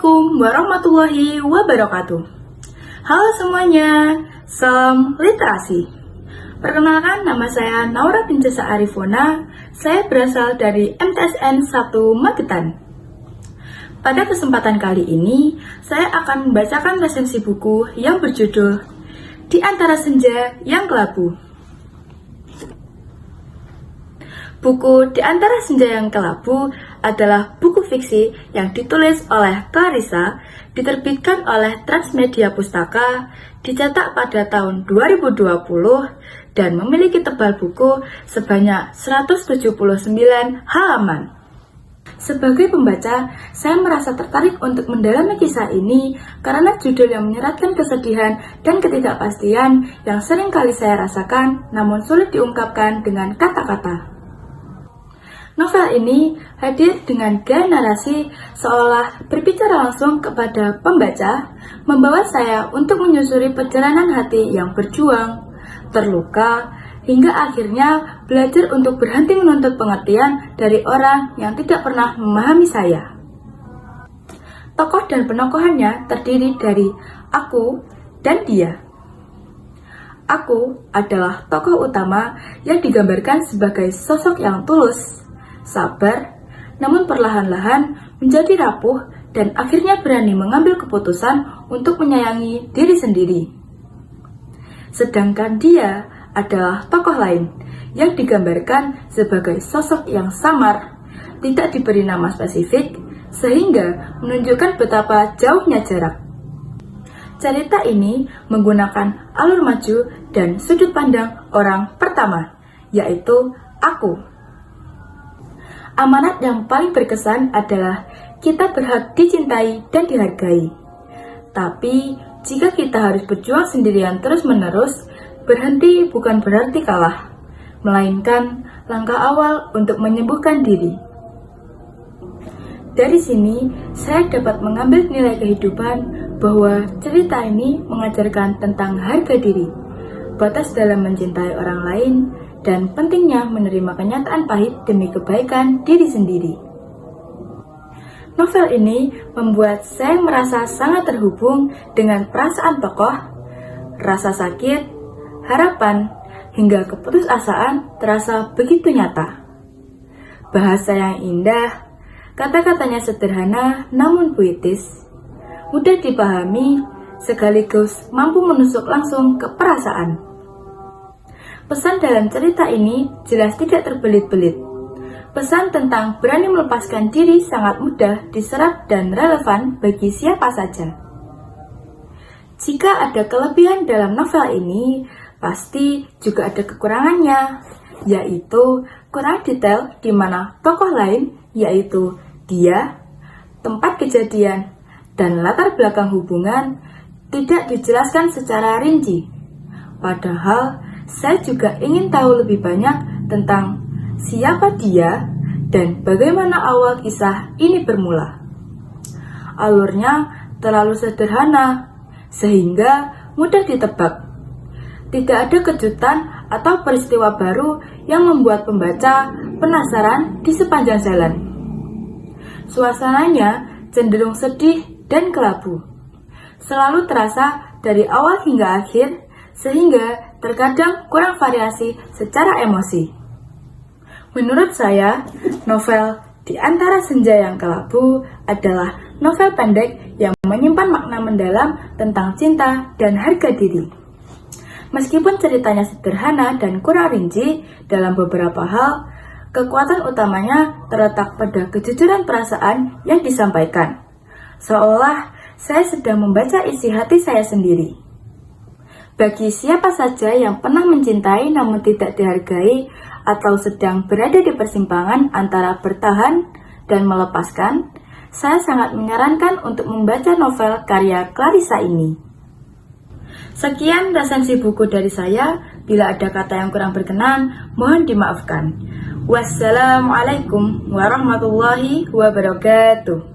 Assalamualaikum warahmatullahi wabarakatuh. Halo semuanya, salam literasi. Perkenalkan, nama saya Naura Princesa Arifona. Saya berasal dari MTSN 1 Magetan. Pada kesempatan kali ini, saya akan membacakan resensi buku yang berjudul Di Antara Senja yang Kelabu. Buku Di Antara Senja yang Kelabu adalah buku fiksi yang ditulis oleh Clarissa, diterbitkan oleh Transmedia Pustaka, dicetak pada tahun 2020, dan memiliki tebal buku sebanyak 179 halaman. Sebagai pembaca, saya merasa tertarik untuk mendalami kisah ini karena judul yang menyeratkan kesedihan dan ketidakpastian yang sering kali saya rasakan namun sulit diungkapkan dengan kata-kata. Novel ini hadir dengan gaya narasi seolah berbicara langsung kepada pembaca, membawa saya untuk menyusuri perjalanan hati yang berjuang, terluka, hingga akhirnya belajar untuk berhenti menuntut pengertian dari orang yang tidak pernah memahami saya. Tokoh dan penokohannya terdiri dari aku dan dia. Aku adalah tokoh utama yang digambarkan sebagai sosok yang tulus, sabar, namun perlahan-lahan menjadi rapuh dan akhirnya berani mengambil keputusan untuk menyayangi diri sendiri. Sedangkan dia adalah tokoh lain yang digambarkan sebagai sosok yang samar, tidak diberi nama spesifik, sehingga menunjukkan betapa jauhnya jarak. Cerita ini menggunakan alur maju dan sudut pandang orang pertama, yaitu aku. Amanat yang paling berkesan adalah kita berhak dicintai dan dihargai. Tapi, jika kita harus berjuang sendirian terus-menerus, berhenti bukan berarti kalah, melainkan langkah awal untuk menyembuhkan diri. Dari sini, saya dapat mengambil nilai kehidupan bahwa cerita ini mengajarkan tentang harga diri, batas dalam mencintai orang lain, dan pentingnya menerima kenyataan pahit demi kebaikan diri sendiri. Novel ini membuat saya merasa sangat terhubung dengan perasaan tokoh, rasa sakit, harapan, hingga keputusasaan terasa begitu nyata. Bahasa yang indah, kata-katanya sederhana namun puitis, mudah dipahami, sekaligus mampu menusuk langsung ke perasaan. Pesan dalam cerita ini jelas tidak terbelit-belit. Pesan tentang berani melepaskan diri sangat mudah diserap dan relevan bagi siapa saja. Jika ada kelebihan dalam novel ini, pasti juga ada kekurangannya, yaitu kurang detail di mana tokoh lain, yaitu dia, tempat kejadian, dan latar belakang hubungan tidak dijelaskan secara rinci. Padahal, saya juga ingin tahu lebih banyak tentang siapa dia dan bagaimana awal kisah ini bermula. Alurnya terlalu sederhana, sehingga mudah ditebak. Tidak ada kejutan atau peristiwa baru yang membuat pembaca penasaran di sepanjang jalan. Suasananya cenderung sedih dan kelabu. Selalu terasa dari awal hingga akhir, sehingga terkadang kurang variasi secara emosi. Menurut saya, novel Di Antara Senja yang Kelabu adalah novel pendek yang menyimpan makna mendalam tentang cinta dan harga diri. Meskipun ceritanya sederhana dan kurang rinci dalam beberapa hal, kekuatan utamanya terletak pada kejujuran perasaan yang disampaikan. Seolah saya sedang membaca isi hati saya sendiri. Bagi siapa saja yang pernah mencintai namun tidak dihargai atau sedang berada di persimpangan antara bertahan dan melepaskan, saya sangat menyarankan untuk membaca novel karya Clarissa ini. Sekian resensi buku dari saya. Bila ada kata yang kurang berkenan, mohon dimaafkan. Wassalamualaikum warahmatullahi wabarakatuh.